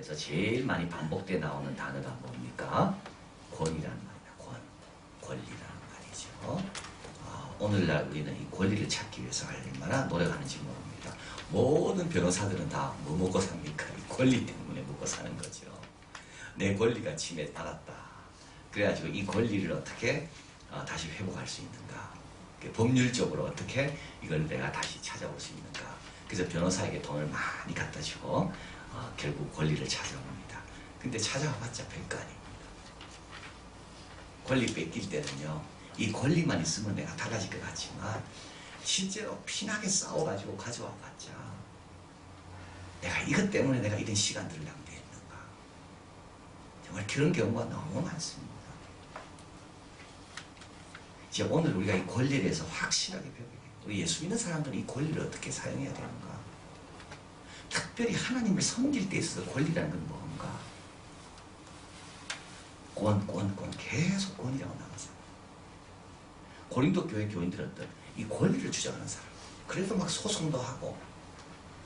말에서 제일 많이 반복돼 나오는 단어가 뭡니까? 권이라는 말이다. 권리라는 말이죠. 오늘날 우리는 이 권리를 찾기 위해서 얼마나 노력하는지 모릅니다. 모든 변호사들은 다 뭐 먹고 삽니까? 이 권리 때문에 먹고 사는 거죠. 내 권리가 침해받았다. 그래가지고 이 권리를 어떻게 다시 회복할 수 있는가? 법률적으로 어떻게 이걸 내가 다시 찾아올 수 있는가? 그래서 변호사에게 돈을 많이 갖다 주고 결국 권리를 찾아옵니다. 근데 찾아와봤자 별거 아닙니다. 권리 뺏길 때는요, 이 권리만 있으면 내가 달라질 것 같지만 실제로 피나게 싸워가지고 가져와봤자 내가 이것 때문에 내가 이런 시간들을 낭비했는가? 정말 그런 경우가 너무 많습니다. 이제 오늘 우리가 이 권리에 대해서 확실하게 배우게 돼요. 우리 예수 믿는 사람들은 이 권리를 어떻게 사용해야 되는가? 특별히 하나님을 섬길 때 있어서 권리라는 건 뭔가? 권 계속 권이라고 나왔어요. 고린도 교회 교인들은 어떤 이 권리를 주장하는 사람, 그래도 막 소송도 하고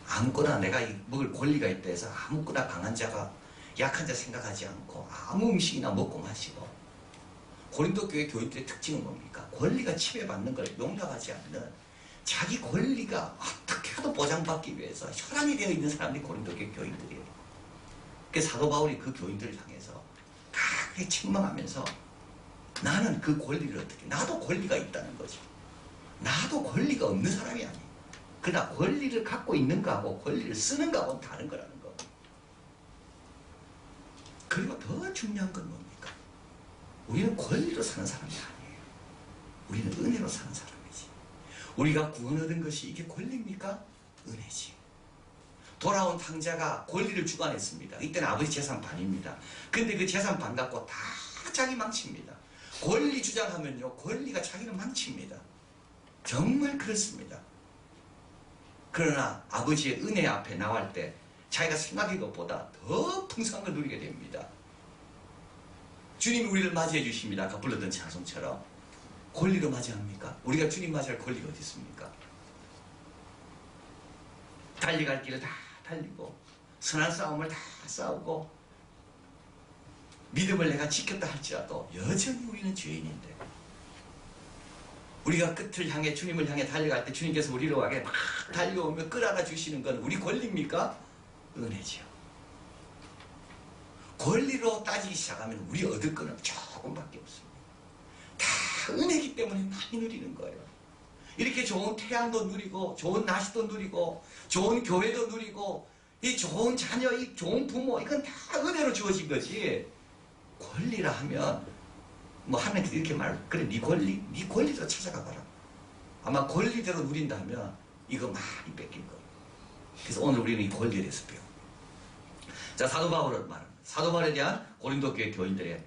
아무거나 내가 먹을 권리가 있다 해서 아무거나 강한 자가 약한 자 생각하지 않고 아무 음식이나 먹고 마시고. 고린도 교회 교인들의 특징은 뭡니까? 권리가 침해받는 걸 용납하지 않는, 자기 권리가 어떻게 하도 보장받기 위해서 혈안이 되어 있는 사람들이 고린도 교회 교인들이에요. 그래서 사도 바울이 그 교인들을 향해서 강하게 책망하면서 나는 그 권리를 어떻게, 나도 권리가 있다는 거지. 나도 권리가 없는 사람이 아니에요. 그러나 권리를 갖고 있는 거하고 권리를 쓰는 거하고는 다른 거라는 거. 그리고 더 중요한 건 뭡니까? 우리는 권리로 사는 사람이 아니에요. 우리는 은혜로 사는 사람이지. 우리가 구원 얻은 것이 이게 권리입니까? 은혜지. 돌아온 탕자가 권리를 주관했습니다. 이때는 아버지 재산 반입니다. 근데 그 재산 반 갖고 다 자기 망칩니다. 권리 주장하면요, 권리가 자기를 망칩니다. 정말 그렇습니다. 그러나 아버지의 은혜 앞에 나갈 때 자기가 생각한 것보다 더 풍성한 걸 누리게 됩니다. 주님이 우리를 맞이해 주십니다. 아까 불렀던 찬송처럼. 권리로 맞이합니까? 우리가 주님 맞이할 권리가 어디 있습니까? 달려갈 길을 다 달리고 선한 싸움을 다 싸우고 믿음을 내가 지켰다 할지라도 여전히 우리는 죄인인데, 우리가 끝을 향해 주님을 향해 달려갈 때 주님께서 우리로 가게 막 달려오며 끌어안아 주시는 건 우리 권리입니까? 은혜지요. 권리로 따지기 시작하면 우리 얻을 거는 조금밖에 없습니다. 다 은혜이기 때문에 많이 누리는 거예요. 이렇게 좋은 태양도 누리고 좋은 날씨도 누리고 좋은 교회도 누리고 이 좋은 자녀, 이 좋은 부모, 이건 다 은혜로 주어진 거지. 권리라 하면 뭐 하나님께서 이렇게 그래 네 권리대로 찾아가 봐라. 아마 권리대로 누린다면 이거 많이 뺏길 거예요. 그래서 오늘 우리는 이 권리에 대해서 배워. 자, 사도 바울은 말합니다. 사도 바울에 대한 고린도 교회 교인들의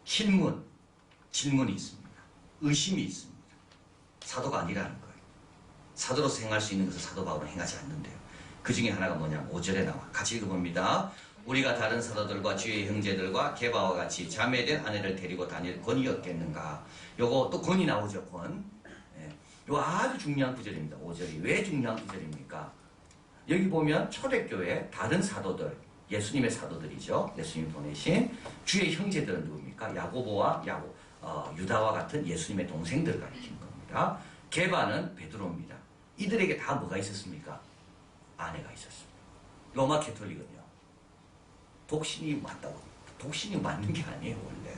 질문이 있습니다. 의심이 있습니다. 사도가 아니라는 거예요. 사도로서 행할 수 있는 것을 사도 바울은 행하지 않는데요. 그 중에 하나가 뭐냐면 5절에 나와. 같이 읽어봅니다. 우리가 다른 사도들과 주의 형제들과 게바와 같이 자매된 아내를 데리고 다닐 권이 없겠는가. 요거 또 권이 나오죠. 권. 예. 요거 아주 중요한 구절입니다. 5절이. 왜 중요한 구절입니까? 여기 보면 초대교회 다른 사도들, 예수님의 사도들이죠. 예수님이 보내신 주의 형제들은 누굽니까? 야고보와 유다와 같은 예수님의 동생들을 가리키는 겁니다. 게바는 베드로입니다. 이들에게 다 뭐가 있었습니까? 아내가 있었습니다. 로마 캐톨릭은요, 독신이 맞다고. 독신이 맞는 게 아니에요. 원래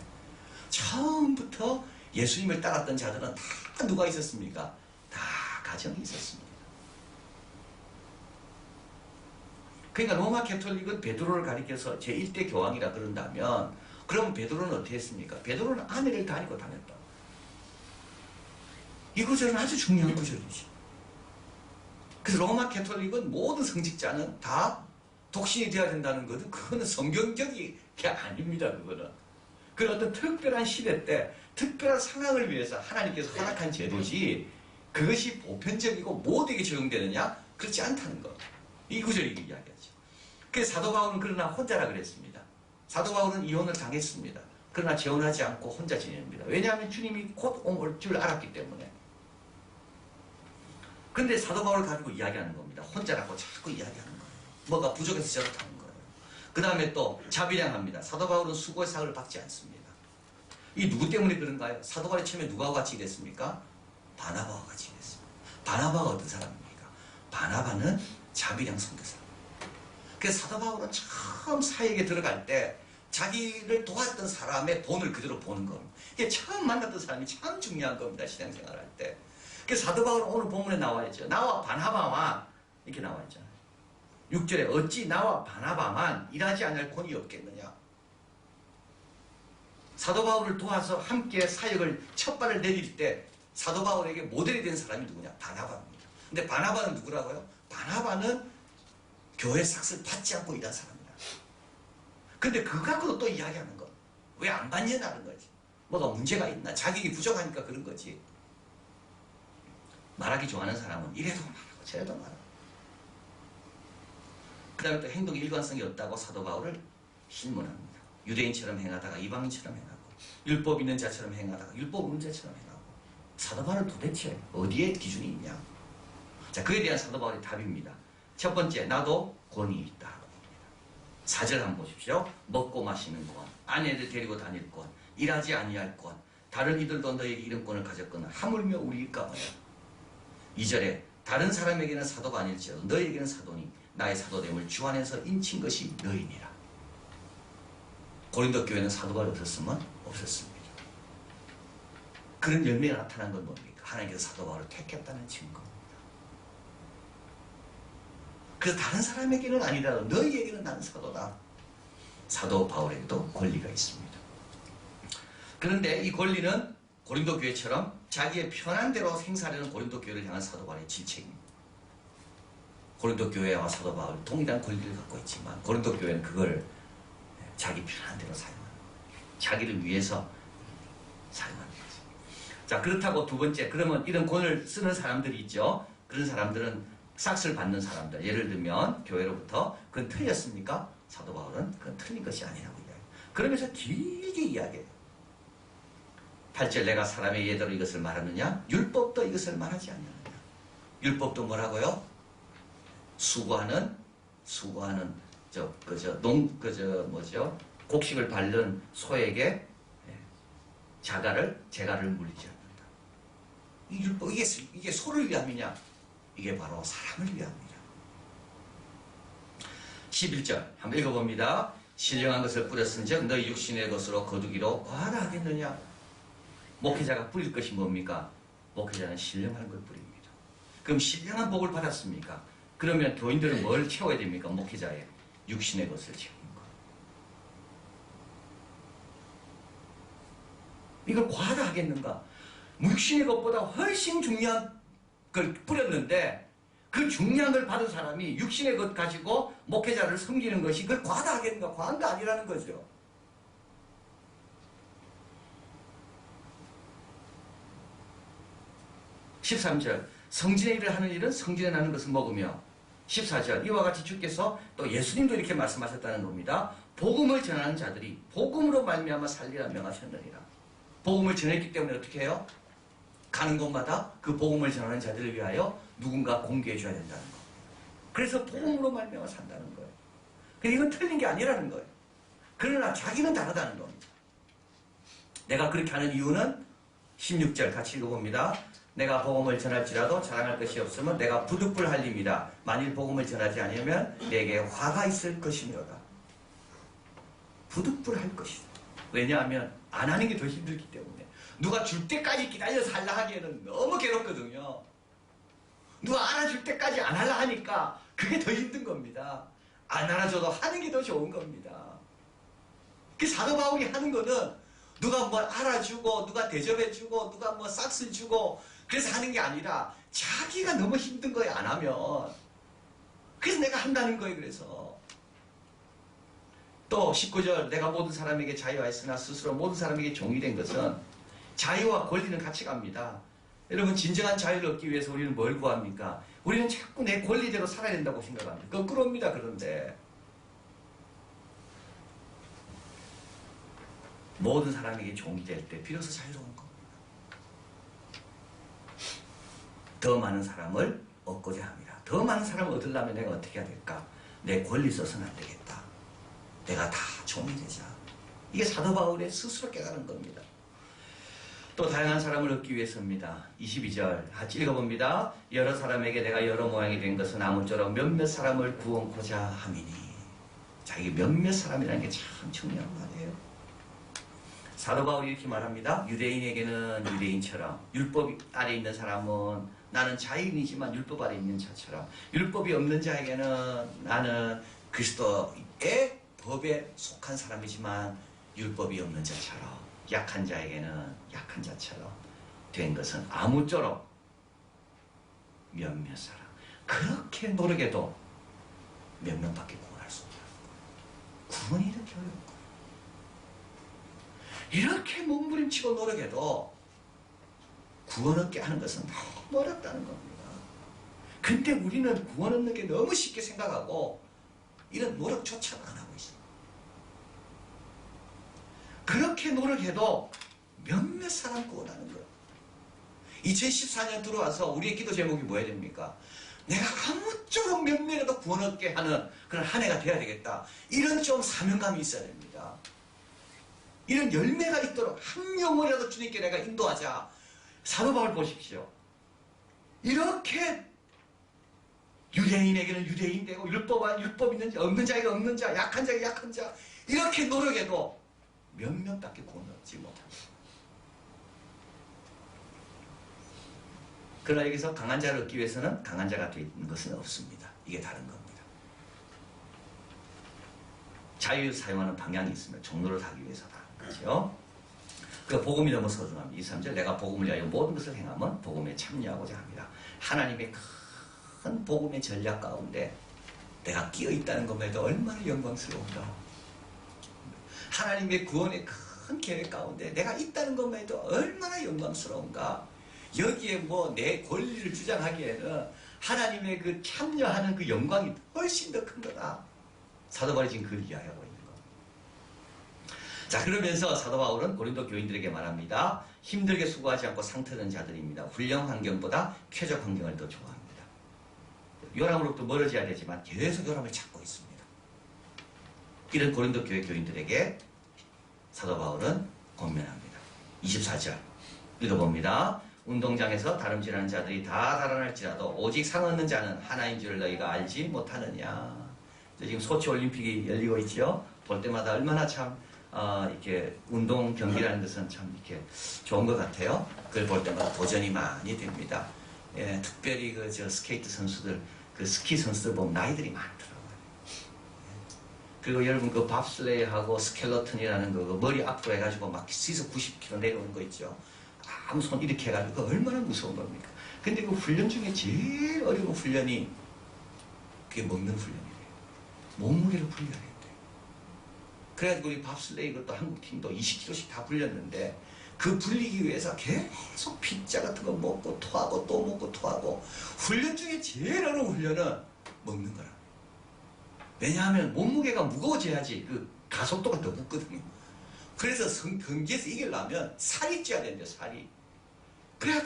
처음부터 예수님을 따랐던 자들은 다 누가 있었습니까? 다 가정이 있었습니다. 그러니까 로마 캐톨릭은 베드로를 가리켜서 제1대 교황이라 그런다면, 그럼 베드로는 어떻게 했습니까? 베드로는 아내를 다니고 다녔다. 이 구절은 아주 중요한 구절이지. 그래서 로마 캐톨릭은 모든 성직자는 다 독신이 되어야 된다는 것은, 그거는 성경적인 게 아닙니다. 그건 어떤 특별한 시대 때 특별한 상황을 위해서 하나님께서 허락한 제도지, 그것이 보편적이고 모두에게 적용되느냐? 그렇지 않다는 것. 이 구절이 이야기하죠. 그래서 사도 바울은 그러나 혼자라 그랬습니다. 사도 바울은 이혼을 당했습니다. 그러나 재혼하지 않고 혼자 지냅니다. 왜냐하면 주님이 곧 올 줄 알았기 때문에. 근데 사도 바울을 가지고 이야기하는 겁니다. 혼자라고 자꾸 이야기하는 거예요. 뭐가 부족해서 저렇다는 거예요. 그 다음에 또 자비량합니다. 사도 바울은 수고의 상을 받지 않습니다. 이 누구 때문에 그런가요? 사도 바울이 처음에 누구와 같이 일했습니까? 바나바와 같이 일했습니다. 바나바가 어떤 사람입니까? 바나바는 자비량 선교사. 그래서 사도 바울은 처음 사역에 들어갈 때 자기를 도왔던 사람의 본을 그대로 보는 겁니다. 이게 처음 만났던 사람이 참 중요한 겁니다. 신앙생활 할 때. 그래서 사도 바울은 오늘 본문에 나와 있죠. 나와 바나바와 이렇게 나와 있잖아요. 6절에 어찌 나와 바나바만 일하지 않을 권이 없겠느냐. 사도 바울을 도와서 함께 사역을 첫 발을 내릴 때 사도 바울에게 모델이 된 사람이 누구냐? 바나바입니다. 근데 바나바는 누구라고요? 바나바는 교회 삭슬 받지 않고 일한 사람이다. 근데 그거 갖고도 또 이야기하는 거. 왜 안 받냐는 거지. 뭐가 문제가 있나? 자격이 부족하니까 그런 거지. 말하기 좋아하는 사람은 이래도 말하고 저래도 말하고. 그 다음에 또 행동에 일관성이 없다고 사도 바울을 신문합니다. 유대인처럼 행하다가 이방인처럼 행하고 율법 있는 자처럼 행하다가 율법 없는 자처럼 행하고. 사도 바울은 도대체 어디에 기준이 있냐? 자, 그에 대한 사도 바울의 답입니다. 첫 번째, 나도 권위 있다. 4절 한번 보십시오. 먹고 마시는 권, 아내를 데리고 다닐 권, 일하지 아니할 권, 다른 이들도 너에게 이름권을 가졌거나 하물며 우리일까 뭐야. 2절에 다른 사람에게는 사도가 아닐지라도 너에게는 사도니 나의 사도됨을 주 안에서 인친 것이 너희니라. 고린도 교회는 사도가 없었으면 없었습니다. 그런 열매가 나타난 건 뭡니까? 하나님께서 사도 바울을 택했다는 증거입니다. 그래서 다른 사람에게는 아니라도 너희에게는 나는 사도다. 사도 바울에게도 권리가 있습니다. 그런데 이 권리는 고린도 교회처럼 자기의 편한 대로 행사하려는 고린도 교회를 향한 사도 바울의 질책입니다. 고린도 교회와 사도 바울 동일한 권리를 갖고 있지만 고린도 교회는 그걸 자기 편한 대로 사용합니다. 자기를 위해서 사용합니다. 자, 그렇다고 두 번째, 그러면 이런 권을 쓰는 사람들이 있죠. 그런 사람들은 삭스를 받는 사람들, 예를 들면 교회로부터 그건 틀렸습니까? 사도 바울은 그건 틀린 것이 아니라고 이야기해요. 그러면서 길게 이야기해요. 8절 내가 사람의 예대로 이것을 말하느냐? 율법도 이것을 말하지 않느냐? 율법도 뭐라고요? 수고하는 곡식을 밟는 소에게 재갈을 물리지 않는다. 이 율법, 이게 소를 위함이냐? 이게 바로 사람을 위함이다. 11절 한번 읽어봅니다. 신령한 것을 뿌렸은즉 너희 육신의 것으로 거두기로 과하다 하겠느냐? 목회자가 뿌릴 것이 뭡니까? 목회자는 신령한 걸 뿌립니다. 그럼 신령한 복을 받았습니까? 그러면 교인들은 뭘 채워야 됩니까? 목회자의 육신의 것을 채우는 것. 이걸 과하다 하겠는가? 육신의 것보다 훨씬 중요한 걸 뿌렸는데 그 중요한 걸 받은 사람이 육신의 것 가지고 목회자를 섬기는 것이 그걸 과하다 하겠는가? 과한 거 아니라는 거죠. (13절) 성진의 일을 하는 일은 성진에 나는 것을 먹으며 14절 이와 같이 주께서 또 예수님도 이렇게 말씀하셨다는 겁니다. 복음을 전하는 자들이 복음으로 말미암아 살리라 명하셨느니라. 복음을 전했기 때문에 어떻게 해요? 가는 곳마다 그 복음을 전하는 자들을 위하여 누군가 공개해 줘야 된다는 거. 그래서 복음으로 말미암아 산다는 거예요. 근데 이건 틀린 게 아니라는 거예요. 그러나 자기는 다르다는 겁니다. 내가 그렇게 하는 이유는 16절 같이 읽어봅니다. 내가 복음을 전할지라도 자랑할 것이 없으면 내가 부득불할림이다. 만일 복음을 전하지 않으면 내게 화가 있을 것이므로다. 부득불할 것이다. 왜냐하면 안 하는 게 더 힘들기 때문에. 누가 줄 때까지 기다려서 하려 하기에는 너무 괴롭거든요. 누가 알아줄 때까지 안 하려 하니까 그게 더 힘든 겁니다. 안 알아줘도 하는 게 더 좋은 겁니다. 그 사도 바울이 하는 거는 누가 뭐 알아주고 누가 대접해주고 누가 뭐 싹쓸 주고 그래서 하는 게 아니라 자기가 너무 힘든 거예요. 안 하면. 그래서 내가 한다는 거예요. 그래서 또 19절 내가 모든 사람에게 자유하였으나 스스로 모든 사람에게 종이 된 것은 자유와 권리는 같이 갑니다. 여러분 진정한 자유를 얻기 위해서 우리는 뭘 구합니까? 우리는 자꾸 내 권리대로 살아야 된다고 생각합니다. 거꾸로입니다. 그런데 모든 사람에게 종이 될 때 비로소 자유로운 겁니다. 더 많은 사람을 얻고자 합니다. 더 많은 사람을 얻으려면 내가 어떻게 해야 될까? 내 권리 써서는 안 되겠다. 내가 다 종이 되자. 이게 사도 바울의 스스로 깨달은 겁니다. 또 다양한 사람을 얻기 위해서입니다. 22절 같이 읽어봅니다. 여러 사람에게 내가 여러 모양이 된 것은 아무쪼록 몇몇 사람을 구원코자 함이니. 자, 이게 몇몇 사람이라는 게 참 중요한 말이에요. 사도 바울이 이렇게 말합니다. 유대인에게는 유대인처럼, 율법 아래 있는 사람은 나는 자유인이지만 율법 아래 있는 자처럼, 율법이 없는 자에게는 나는 그리스도의 법에 속한 사람이지만 율법이 없는 자처럼, 약한 자에게는 약한 자처럼 된 것은 아무쪼록 몇몇 사람. 그렇게 노력해도 몇 명밖에 구원할 수 없다. 구원이 이렇게 어렵고 이렇게 몸부림치고 노력해도 구원 얻게 하는 것은 너무 어렵다는 겁니다. 근데 우리는 구원 얻는 게 너무 쉽게 생각하고 이런 노력조차도 안 하고 있어요. 그렇게 노력해도 몇몇 사람 구원하는 거예요. 2014년 들어와서 우리의 기도 제목이 뭐야 됩니까? 내가 아무쪼록 몇몇이라도 구원 얻게 하는 그런 한 해가 돼야 되겠다. 이런 좀 사명감이 있어야 됩니다. 이런 열매가 있도록 한 명이라도 주님께 내가 인도하자. 사도 바울 보십시오. 이렇게 유대인에게는 유대인 되고 율법 있는 자, 없는 자에게 없는 자, 약한 자에게 약한 자, 이렇게 노력해도 몇 명밖에 구원 얻지 못합니다. 그러나 여기서 강한 자를 얻기 위해서는 강한 자가 되는 것은 없습니다. 이게 다른 겁니다. 자유를 사용하는 방향이 있으면 종로를 하기 위해서다. 그렇죠? 그 복음이 너무 소중합니다. 23절 내가 복음을 위하여 모든 것을 행하면 복음에 참여하고자 합니다. 하나님의 큰 복음의 전략 가운데 내가 끼어 있다는 것만 해도 얼마나 영광스러운가. 하나님의 구원의 큰 계획 가운데 내가 있다는 것만 해도 얼마나 영광스러운가. 여기에 뭐 내 권리를 주장하기에는 하나님의 그 참여하는 그 영광이 훨씬 더 큰 거다. 사도 바울이 지금 그걸 이야기하고 있는 겁니다. 자, 그러면서 사도 바울은 고린도 교인들에게 말합니다. 힘들게 수고하지 않고 상트는 자들입니다. 훈련 환경보다 쾌적 환경을 더 좋아합니다. 요람으로부터 멀어져야 되지만 계속 요람을 찾고 있습니다. 이런 고린도 교회 교인들에게 사도 바울은 권면합니다. 24절 읽어봅니다. 운동장에서 다름질하는 자들이 다 달아날지라도 오직 상 얻는 자는 하나인 줄을 너희가 알지 못하느냐. 지금 소치 올림픽이 열리고 있죠. 볼 때마다 얼마나 참 이렇게 운동 경기라는 것은 참 이렇게 좋은 것 같아요. 그걸 볼 때마다 도전이 많이 됩니다. 예, 특별히 그 저 스케이트 선수들, 그 스키 선수들 보면 나이들이 많더라고요. 그리고 여러분 그 밥슬레이하고 스켈러튼이라는 거 머리 앞으로 해가지고 막 시속 90km 내려오는 거 있죠. 아무 손 이렇게 해가지고 얼마나 무서운 겁니까? 근데 그 훈련 중에 제일 어려운 훈련이 그게 먹는 훈련이에요. 몸무게를 불려야 돼요. 그래가지고 우리 밥슬레이 그것도 한국 팀도 20kg씩 다 불렸는데 그 불리기 위해서 계속 피자 같은 거 먹고 토하고 또 먹고 토하고 훈련 중에 제일 어려운 훈련은 먹는 거라. 왜냐하면 몸무게가 무거워져야지 그 가속도가 더 붙거든요. 그래서 경기에서 이기려면 살이 쪄야 된대요. 살이. 그래야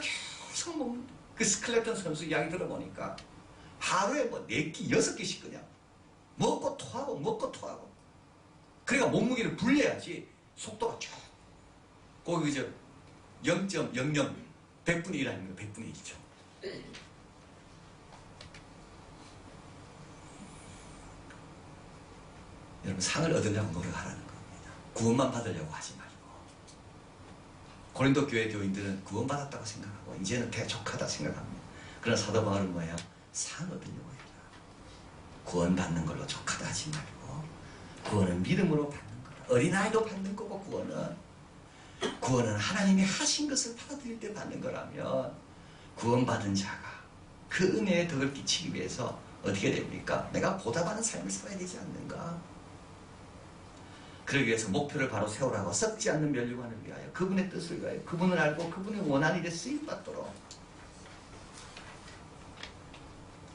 계속 먹는 그 스켈레톤 선수 이야기 들어보니까 하루에 뭐 4끼 6끼씩 그냥 먹고 토하고 먹고 토하고 그러니까 몸무게를 불려야지 속도가 쭉 거기 저 0.00 100분의 1 아닙니까? 100분의 1이죠. 여러분 상을 얻으려고 노력하라는 겁니다. 구원만 받으려고 하지 말고. 고린도 교회 교인들은 구원받았다고 생각하고 이제는 대족하다 생각합니다. 그러나 사도 바울은 뭐예요? 상 얻으려고 해라. 구원받는 걸로 족하다 하지 말고 구원은 믿음으로 받는 거다. 어린아이도 받는 거고 구원은 하나님이 하신 것을 받아들일 때 받는 거라면 구원받은 자가 그 은혜의 덕을 끼치기 위해서 어떻게 됩니까? 내가 보답하는 삶을 살아야 되지 않는가? 그러기 위해서 목표를 바로 세우라고 썩지 않는 면류관을 위하여 그분의 뜻을 위하여 그분을 알고 그분의 원한 일에 쓰임받도록.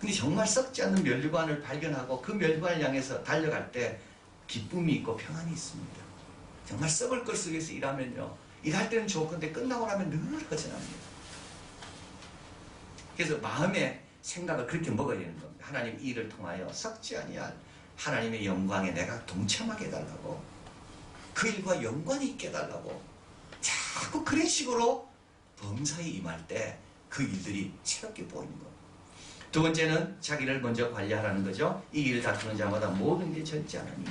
근데 정말 썩지 않는 면류관을 발견하고 그 면류관을 향해서 달려갈 때 기쁨이 있고 평안이 있습니다. 정말 썩을 것을 위해서 일하면요. 일할 때는 좋건데 끝나고 나면 늘 허전합니다. 그래서 마음의 생각을 그렇게 먹어야 되는 겁니다. 하나님 이 일을 통하여 썩지 아니할 하나님의 영광에 내가 동참하게 해달라고, 그 일과 연관이 있게 해달라고 자꾸 그런 식으로 범사에 임할 때 그 일들이 새롭게 보이는 거예요. 두 번째는 자기를 먼저 관리하라는 거죠. 이 일을 다투는 자마다 모든 게 적지 않으니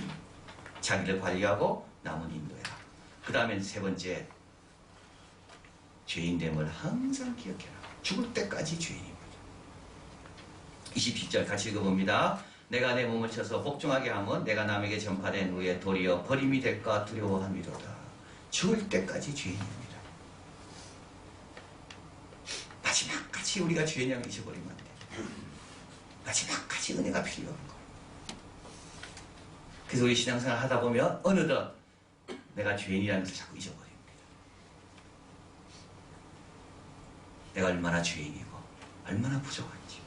자기를 관리하고 남은 인도해라. 그 다음에 세 번째, 죄인됨을 항상 기억해라. 죽을 때까지 죄인입니다. 27절 같이 읽어봅니다. 내가 내 몸을 쳐서 복종하게 하면 내가 남에게 전파된 후에 도리어 버림이 될까 두려워함이로다. 죽을 때까지 죄인입니다. 마지막까지 우리가 죄인을 잊어버리면 안 돼요. 마지막까지 은혜가 필요한 거예요. 그래서 우리 신앙생활 하다 보면 어느덧 내가 죄인이라는 것을 자꾸 잊어버립니다. 내가 얼마나 죄인이고 얼마나 부족한지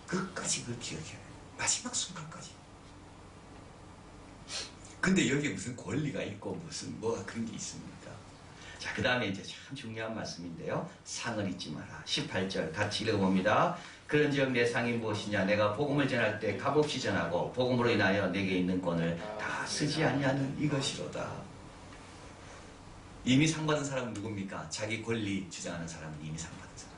끝까지 그걸 기억해야 해요. 마지막 순간까지. 근데 여기에 무슨 권리가 있고 무슨 뭐가 그런 게 있습니까? 자, 그 다음에 이제 참 중요한 말씀인데요. 상을 잊지 마라. 18절 같이 읽어봅니다. 그런즉 내 상이 무엇이냐? 내가 복음을 전할 때 값없이 전하고 복음으로 인하여 내게 있는 권을 다 쓰지 아니하는 이것이로다. 이미 상 받은 사람은 누굽니까? 자기 권리 주장하는 사람은 이미 상 받은 사람.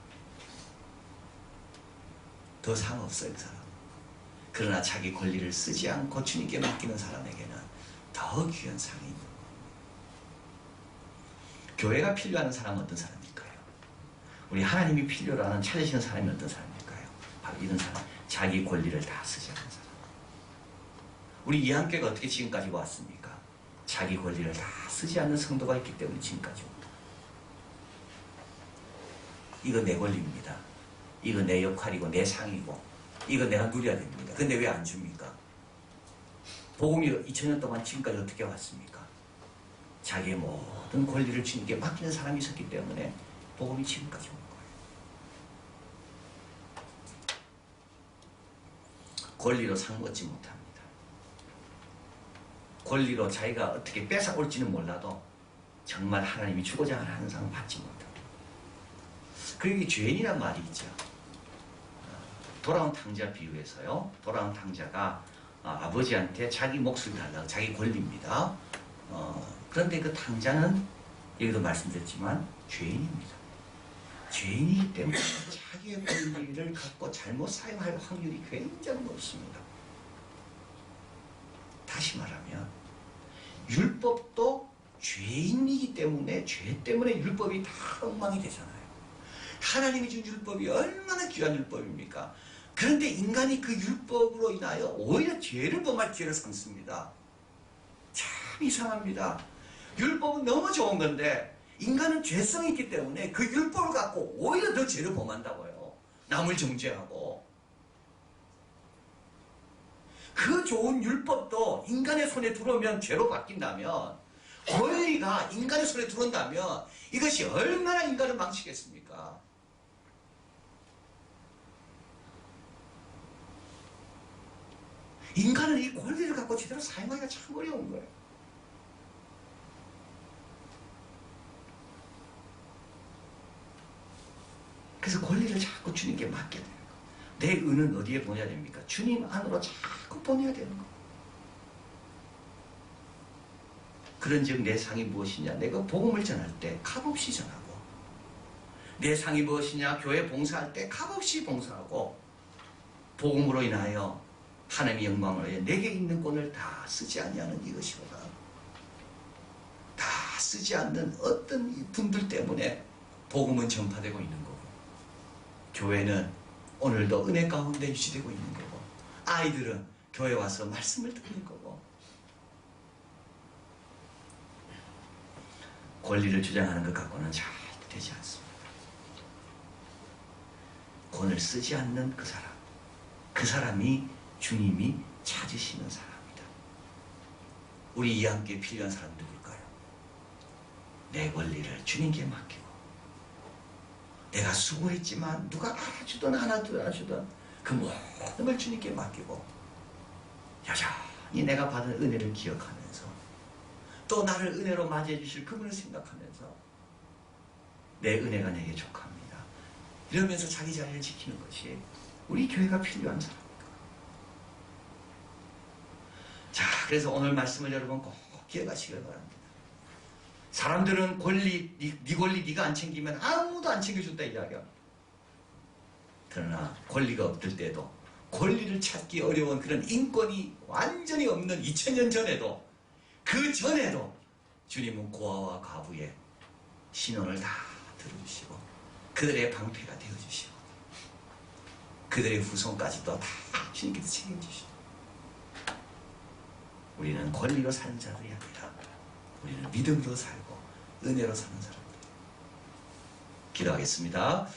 더 상 없어요, 그 사람. 그러나 자기 권리를 쓰지 않고 주님께 맡기는 사람에게는 더 귀한 상이 있는 거예요. 교회가 필요한 사람은 어떤 사람일까요? 우리 하나님이 필요로 하는 찾으시는 사람이 어떤 사람일까요? 바로 이런 사람. 자기 권리를 다 쓰지 않는 사람. 우리 이한교회가 어떻게 지금까지 왔습니까? 자기 권리를 다 쓰지 않는 성도가 있기 때문에 지금까지 옵니다. 이거 내 권리입니다. 이거 내 역할이고 내 상이고 이거 내가 누려야 됩니다. 근데 왜 안 줍니까? 복음이 2000년 동안 지금까지 어떻게 왔습니까? 자기의 모든 권리를 주님께 맡기는 사람이 있었기 때문에 복음이 지금까지 온 거예요. 권리로 상 얻지 못합니다. 권리로 자기가 어떻게 뺏어올지는 몰라도 정말 하나님이 주고자 하는 상을 받지 못합니다. 그리고 이 죄인이란 말이 있죠. 돌아온 탕자 비유에서요. 돌아온 탕자가 아버지한테 자기 몫을 달라고, 자기 권리입니다. 그런데 그 탕자는 여기도 말씀드렸지만 죄인입니다. 죄인이기 때문에 자기의 권리를 갖고 잘못 사용할 확률이 굉장히 높습니다. 다시 말하면 율법도 죄인이기 때문에, 죄 때문에 율법이 다 엉망이 되잖아요. 하나님이 준 율법이 얼마나 귀한 율법입니까? 그런데 인간이 그 율법으로 인하여 오히려 죄를 범할 기회를 삼습니다. 참 이상합니다. 율법은 너무 좋은 건데 인간은 죄성이 있기 때문에 그 율법을 갖고 오히려 더 죄를 범한다고요. 남을 정죄하고. 그 좋은 율법도 인간의 손에 들어오면 죄로 바뀐다면, 권리가 인간의 손에 들어온다면 이것이 얼마나 인간을 망치겠습니까? 인간은 이 권리를 갖고 제대로 사용하기가 참 어려운 거예요. 그래서 권리를 자꾸 주님께 맡게 돼요. 내 은은 어디에 보내야 됩니까? 주님 안으로 자꾸 보내야 되는 거. 그런즉 내 상이 무엇이냐? 내가 복음을 전할 때 값없이 전하고, 내 상이 무엇이냐? 교회 봉사할 때 값없이 봉사하고, 복음으로 인하여 하나님의 영광을 위해 내게 있는 권을 다 쓰지 아니하는 이것이로다. 다 쓰지 않는 어떤 분들 때문에 복음은 전파되고 있는 거고, 교회는 오늘도 은혜 가운데 유지되고 있는 거고, 아이들은 교회 와서 말씀을 듣는 거고. 권리를 주장하는 것 갖고는 잘 되지 않습니다. 권을 쓰지 않는 그 사람, 그 사람이 주님이 찾으시는 사람이다. 우리 이 함께 필요한 사람 누굴까요? 내 권리를 주님께 맡기고, 내가 수고했지만 누가 알아주든 안 알아주든 그 모든 걸 주님께 맡기고, 여전히 내가 받은 은혜를 기억하면서 또 나를 은혜로 맞이해 주실 그분을 생각하면서 내 은혜가 내게 족합니다. 이러면서 자기 자리를 지키는 것이 우리 교회가 필요한 사람입니다. 그래서 오늘 말씀을 여러분 꼭 기억하시길 바랍니다. 사람들은 권리, 네 권리 네가 안 챙기면 아무도 안 챙겨준다 이야기야. 그러나 권리가 없을 때도 권리를 찾기 어려운 그런 인권이 완전히 없는 2000년 전에도 그 전에도 주님은 고아와 과부의 신원을 다 들어주시고 그들의 방패가 되어주시고 그들의 후손까지도 다 주님께서 책임지시고 우리는 권리로 사는 자들이 아니라 우리는 믿음으로 살고 은혜로 사는 사람들. 기도하겠습니다.